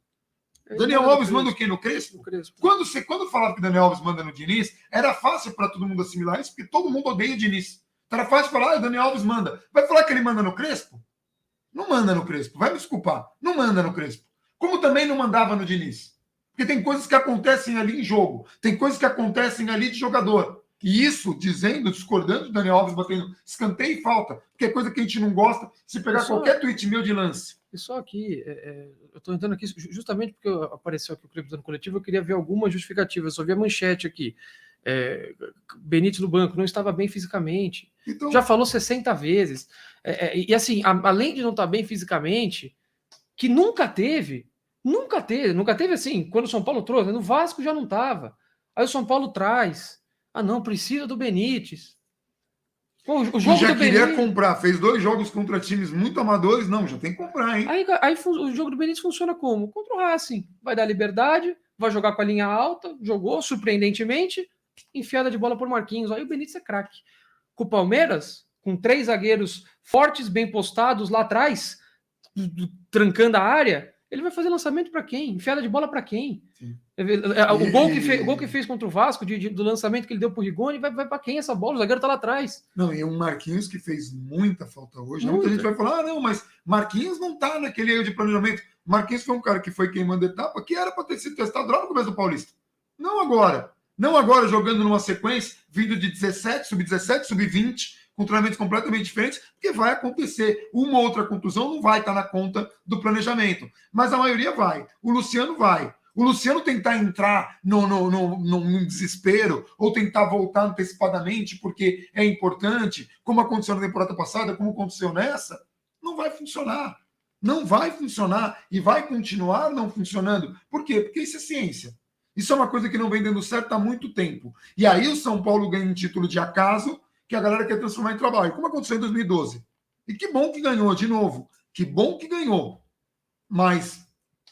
Daniel Alves manda o quê? No Crespo? Quando falava que Daniel Alves manda no Diniz, era fácil para todo mundo assimilar isso, porque todo mundo odeia o Diniz. Então era fácil falar, Daniel Alves manda. Vai falar que ele manda no Crespo? Não manda no Crespo, vai me desculpar. Não manda no Crespo. Como também não mandava no Diniz. Porque tem coisas que acontecem ali em jogo. Tem coisas que acontecem ali de jogador. E isso dizendo, discordando de Daniel Alves batendo escanteio e falta, porque é coisa que a gente não gosta, se pegar qualquer tweet meu de lance. E só aqui, eu estou entrando aqui justamente porque apareceu aqui o clipe do coletivo, eu queria ver alguma justificativa, eu só vi a manchete aqui. Benítez no banco, não estava bem fisicamente. Então, já falou 60 vezes. E assim, além de não estar bem fisicamente, que nunca teve assim, quando o São Paulo trouxe, no Vasco já não estava. Aí o São Paulo traz. Ah, não, precisa do Benítez. Pô, o jogo já queria comprar, fez 2 jogos contra times muito amadores, não, já tem que comprar, hein? Aí o jogo do Benítez funciona como? Contra o Racing. Vai dar liberdade, vai jogar com a linha alta, jogou surpreendentemente, enfiada de bola por Marquinhos. Aí o Benítez é craque. Com o Palmeiras, com 3 zagueiros fortes, bem postados lá atrás, trancando a área, ele vai fazer lançamento para quem? Enfiada de bola para quem? Sim. O gol que fez contra o Vasco, do lançamento que ele deu pro Rigoni, vai para quem essa bola? O zagueiro tá lá atrás. Não, e um Marquinhos que fez muita falta hoje. Muita gente vai falar, não, mas Marquinhos não tá naquele erro de planejamento. Marquinhos foi um cara que foi queimando etapa, que era para ter sido testado lá no começo do Paulista. Não agora. Não agora jogando numa sequência, vindo de 17, sub-17, sub-20, com treinamentos completamente diferentes, porque vai acontecer. Uma ou outra contusão não vai estar na conta do planejamento. Mas a maioria vai. O Luciano vai. O Luciano tentar entrar num desespero ou tentar voltar antecipadamente porque é importante, como aconteceu na temporada passada, como aconteceu nessa, não vai funcionar. Não vai funcionar e vai continuar não funcionando. Por quê? Porque isso é ciência. Isso é uma coisa que não vem dando certo há muito tempo. E aí o São Paulo ganha um título de acaso que a galera quer transformar em trabalho, como aconteceu em 2012. E que bom que ganhou de novo. Que bom que ganhou. Mas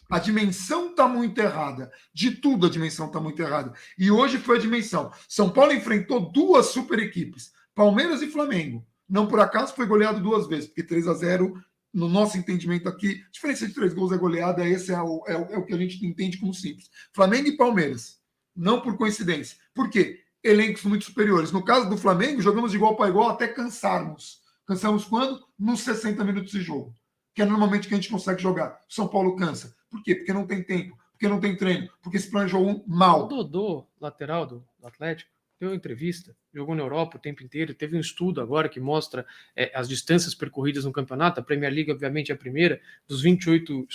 a dimensão está muito errada. De tudo a dimensão está muito errada. E hoje foi a dimensão. São Paulo enfrentou 2 super equipes, Palmeiras e Flamengo. Não por acaso foi goleado 2 vezes, porque 3-0, no nosso entendimento aqui, diferença de 3 gols é goleada, esse é o que a gente entende como simples. Flamengo e Palmeiras. Não por coincidência. Por quê? Elencos muito superiores. No caso do Flamengo, jogamos de igual para igual até cansarmos. Cansamos quando? Nos 60 minutos de jogo. Que é normalmente que a gente consegue jogar. São Paulo cansa. Por quê? Porque não tem tempo, porque não tem treino, porque se planejou mal. O Dodô, lateral do Atlético, deu uma entrevista, jogou na Europa o tempo inteiro, teve um estudo agora que mostra as distâncias percorridas no campeonato. A Premier League, obviamente, é a primeira. Dos 28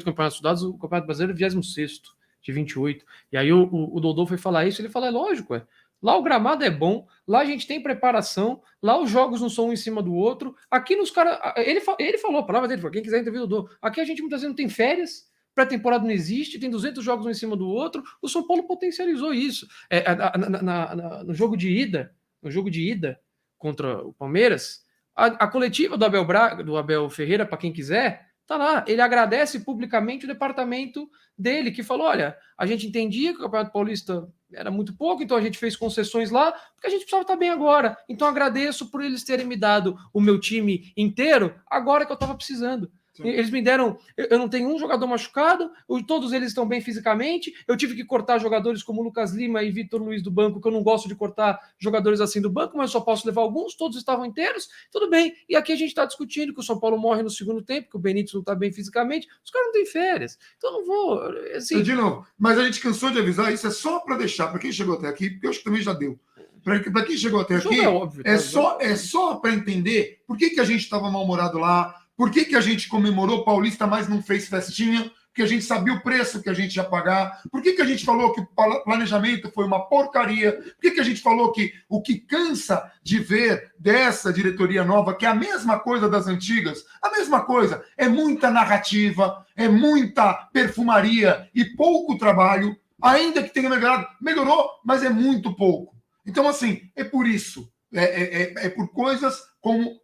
campeonatos estudados, o Campeonato Brasileiro é o 26º de 28. E aí o Dodô foi falar isso, ele fala, é lógico, lá o gramado é bom, lá a gente tem preparação, lá os jogos não são um em cima do outro. Aqui nos caras. Ele falou, a palavra dele, quem quiser entrevista, Dodô. Aqui a gente muitas vezes não tem férias, pré-temporada não existe, tem 200 jogos um em cima do outro. O São Paulo potencializou isso. No jogo de ida contra o Palmeiras, a coletiva do Abel Ferreira, para quem quiser, tá lá. Ele agradece publicamente o departamento dele, que falou: olha, a gente entendia que o Campeonato Paulista era muito pouco, então a gente fez concessões lá, porque a gente precisava estar bem agora. Então agradeço por eles terem me dado o meu time inteiro agora que eu estava precisando. Sim. Eles me deram, eu não tenho um jogador machucado, todos eles estão bem fisicamente, eu tive que cortar jogadores como Lucas Lima e Vitor Luiz do banco, que eu não gosto de cortar jogadores assim do banco, mas só posso levar alguns, todos estavam inteiros, tudo bem. E aqui a gente está discutindo que o São Paulo morre no segundo tempo, que o Benítez não está bem fisicamente, os caras não têm férias, então eu não vou... Assim... De novo, mas a gente cansou de avisar, isso é só para deixar, para quem chegou até aqui, porque eu acho que também já deu. Para quem chegou até aqui, óbvio, é só para entender por que a gente estava mal-humorado lá, por que a gente comemorou Paulista, mas não fez festinha, porque a gente sabia o preço que a gente ia pagar, por que a gente falou que o planejamento foi uma porcaria, por que a gente falou que o que cansa de ver dessa diretoria nova, que é a mesma coisa das antigas, a mesma coisa, é muita narrativa, é muita perfumaria e pouco trabalho, ainda que tenha melhorou, mas é muito pouco. Então, assim, é por isso, é por coisas como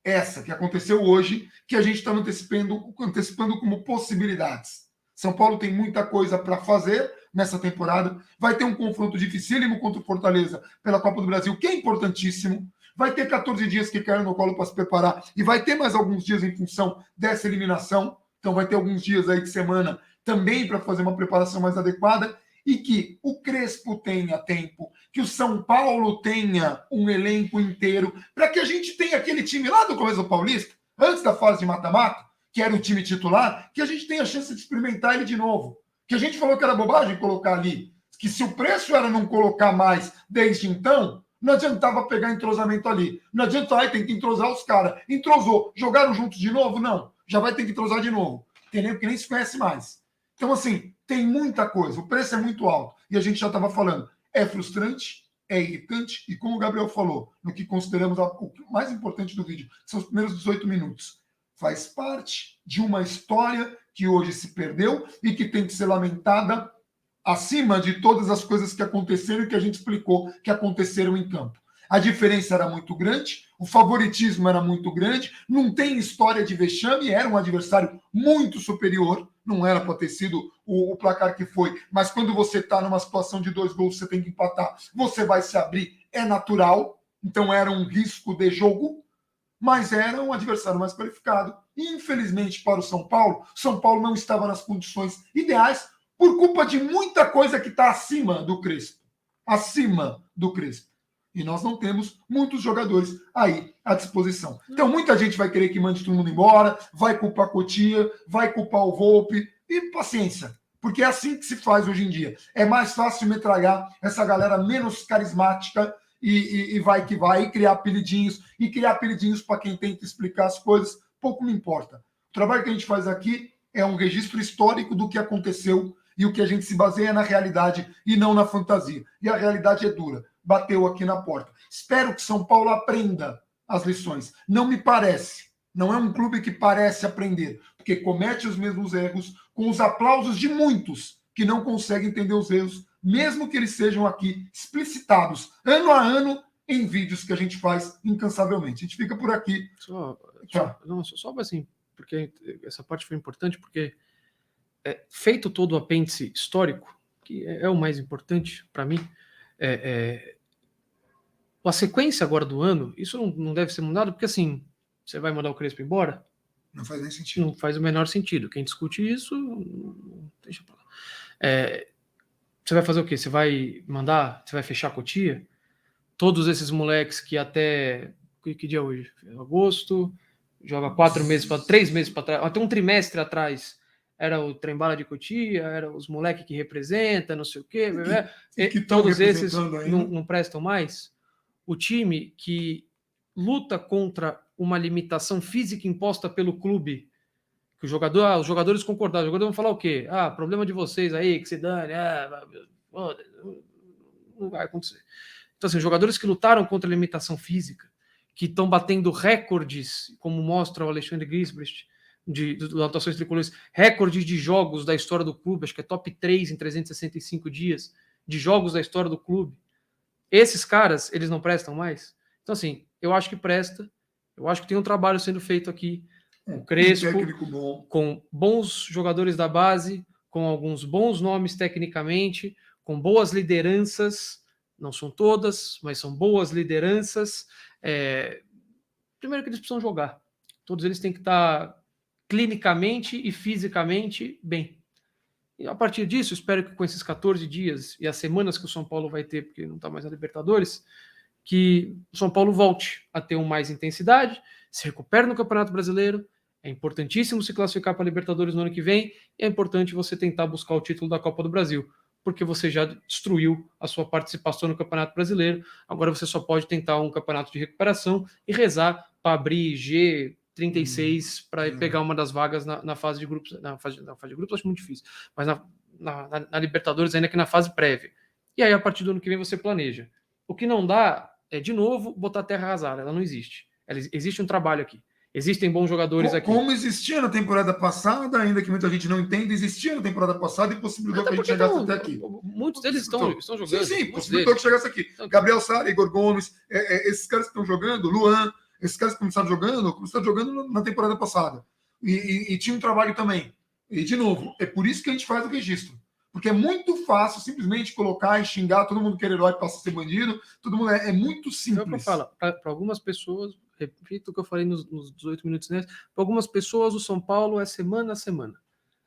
essa que aconteceu hoje, que a gente está antecipando como possibilidades. São Paulo tem muita coisa para fazer nessa temporada, vai ter um confronto dificílimo contra o Fortaleza pela Copa do Brasil, que é importantíssimo, vai ter 14 dias que caíram no colo para se preparar, e vai ter mais alguns dias em função dessa eliminação, então vai ter alguns dias aí de semana também para fazer uma preparação mais adequada, e que o Crespo tenha tempo, que o São Paulo tenha um elenco inteiro, para que a gente tenha aquele time lá do começo do Paulista, antes da fase de mata-mata, que era o time titular, que a gente tenha a chance de experimentar ele de novo. Que a gente falou que era bobagem colocar ali Que se o preço era não colocar mais desde então, não adiantava pegar entrosamento ali. Não adianta, tem que entrosar os caras. Entrosou. Jogaram juntos de novo? Não. Já vai ter que entrosar de novo. Entendeu? Porque nem se conhece mais. Então, assim, tem muita coisa. O preço é muito alto. E a gente já estava falando. É frustrante, é irritante. E como o Gabriel falou, no que consideramos o mais importante do vídeo, são os primeiros 18 minutos. Faz parte de uma história que hoje se perdeu e que tem que ser lamentada acima de todas as coisas que aconteceram e que a gente explicou que aconteceram em campo. A diferença era muito grande, o favoritismo era muito grande, não tem história de vexame, era um adversário muito superior, não era para ter sido o placar que foi, mas quando você está numa situação de 2 gols, você tem que empatar, você vai se abrir, é natural, então era um risco de jogo, mas era um adversário mais qualificado. E, infelizmente, para o São Paulo não estava nas condições ideais por culpa de muita coisa que está acima do Crespo. Acima do Crespo. E nós não temos muitos jogadores aí à disposição. Então, muita gente vai querer que mande todo mundo embora, vai culpar a Cotia, vai culpar o Volpe, e paciência. Porque é assim que se faz hoje em dia. É mais fácil metralhar essa galera menos carismática e vai que vai, e criar apelidinhos para quem tenta explicar as coisas, pouco me importa. O trabalho que a gente faz aqui é um registro histórico do que aconteceu e o que a gente se baseia na realidade e não na fantasia. E a realidade é dura. Bateu aqui na porta. Espero que São Paulo aprenda as lições. Não me parece. Não é um clube que parece aprender, porque comete os mesmos erros com os aplausos de muitos que não conseguem entender os erros, mesmo que eles sejam aqui explicitados ano a ano em vídeos que a gente faz incansavelmente. A gente fica por aqui. Só assim, porque essa parte foi importante, porque feito todo o apêndice histórico, que é o mais importante para mim, a sequência agora do ano, isso não deve ser mudado, porque assim, você vai mandar o Crespo embora? Não faz nem sentido. Não faz o menor sentido. Quem discute isso, deixa pra lá. Você vai fazer o quê? Você vai fechar a Cotia? Todos esses moleques que até... Que dia é hoje? Agosto, joga 3 meses para trás, até um trimestre atrás, era o Trembala de Cotia, era os moleques que representa, não sei o quê, que todos esses não prestam mais. O time que luta contra uma limitação física imposta pelo clube, que os jogadores concordaram, os jogadores vão falar o quê? Problema de vocês aí, que se dane, não vai acontecer. Então, assim, jogadores que lutaram contra a limitação física, que estão batendo recordes, como mostra o Alexandre Gisbrecht, de anotações tricolores, recordes de jogos da história do clube, acho que é top 3 em 365 dias, de jogos da história do clube. Esses caras, eles não prestam mais? Então, assim, eu acho que presta, eu acho que tem um trabalho sendo feito aqui, o Crespo, com bons jogadores da base, com alguns bons nomes tecnicamente, com boas lideranças, não são todas, mas são boas lideranças. Primeiro que eles precisam jogar. Todos eles têm que estar clinicamente e fisicamente bem. E a partir disso, espero que com esses 14 dias e as semanas que o São Paulo vai ter, porque não está mais na Libertadores, que o São Paulo volte a ter mais intensidade, se recupere no Campeonato Brasileiro. É importantíssimo se classificar para a Libertadores no ano que vem, e é importante você tentar buscar o título da Copa do Brasil, porque você já destruiu a sua participação no Campeonato Brasileiro. Agora você só pode tentar um campeonato de recuperação e rezar para abrir G36 para pegar uma das vagas na fase de grupos. Na fase de grupos acho muito difícil, mas na Libertadores ainda que na fase prévia. E aí, a partir do ano que vem, você planeja. O que não dá é, de novo, botar terra arrasada. Ela não existe. Existe um trabalho aqui. Existem bons jogadores aqui. Como existia na temporada passada, ainda que muita gente não entenda, existia na temporada passada e possibilitou que a gente chegasse até aqui. Muitos deles estão jogando. Sim, possibilitou que chegasse aqui. Gabriel Sara, Igor Gomes, esses caras que estão jogando, Luan, esses caras que começaram jogando na temporada passada. E tinha um trabalho também. E, de novo, é por isso que a gente faz o registro. Porque é muito fácil simplesmente colocar e xingar, todo mundo quer herói, passa a ser bandido, todo mundo é muito simples. Para algumas pessoas, repito o que eu falei nos 18 minutos, né? Para algumas pessoas, o São Paulo é semana a semana.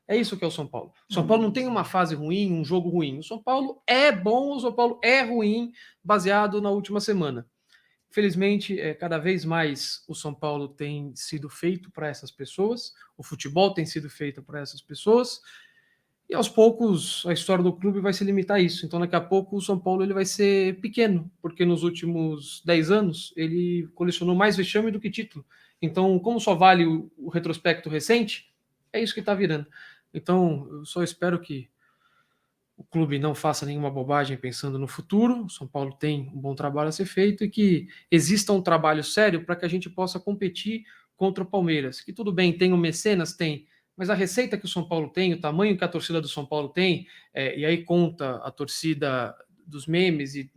É isso que é o São Paulo. O São Paulo não tem uma fase ruim, um jogo ruim. O São Paulo é bom, o São Paulo é ruim, baseado na última semana. Infelizmente, cada vez mais o São Paulo tem sido feito para essas pessoas, o futebol tem sido feito para essas pessoas, E aos poucos a história do clube vai se limitar a isso. Então daqui a pouco o São Paulo ele vai ser pequeno, porque nos últimos 10 anos ele colecionou mais vexame do que título. Então, como só vale o retrospecto recente, é isso que está virando. Então, eu só espero que o clube não faça nenhuma bobagem pensando no futuro. O São Paulo tem um bom trabalho a ser feito e que exista um trabalho sério para que a gente possa competir contra o Palmeiras. Que tudo bem, tem o mecenas, tem, mas a receita que o São Paulo tem, o tamanho que a torcida do São Paulo tem, e aí conta a torcida dos memes e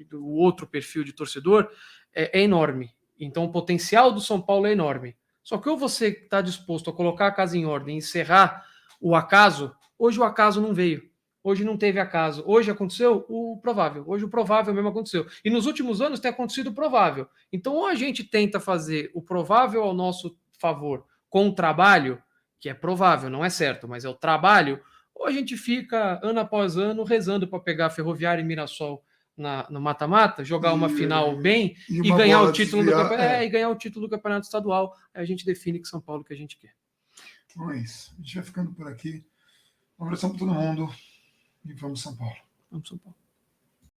do outro perfil de torcedor, é enorme. Então o potencial do São Paulo é enorme. Só que ou você está disposto a colocar a casa em ordem, encerrar o acaso, hoje o acaso não veio. Hoje não teve acaso. Hoje aconteceu o provável. Hoje o provável mesmo aconteceu. E nos últimos anos tem acontecido o provável. Então, ou a gente tenta fazer o provável ao nosso favor com o trabalho, que é provável, não é certo, mas é o trabalho, ou a gente fica ano após ano rezando para pegar Ferroviária e Mirassol no mata-mata, jogar uma final bem e uma ganhar bola o título desviar, e ganhar o título do Campeonato Estadual. Aí a gente define que São Paulo que a gente quer. Então é isso. A gente vai ficando por aqui. Um abração para todo mundo. E vamos São Paulo. Vamos São Paulo.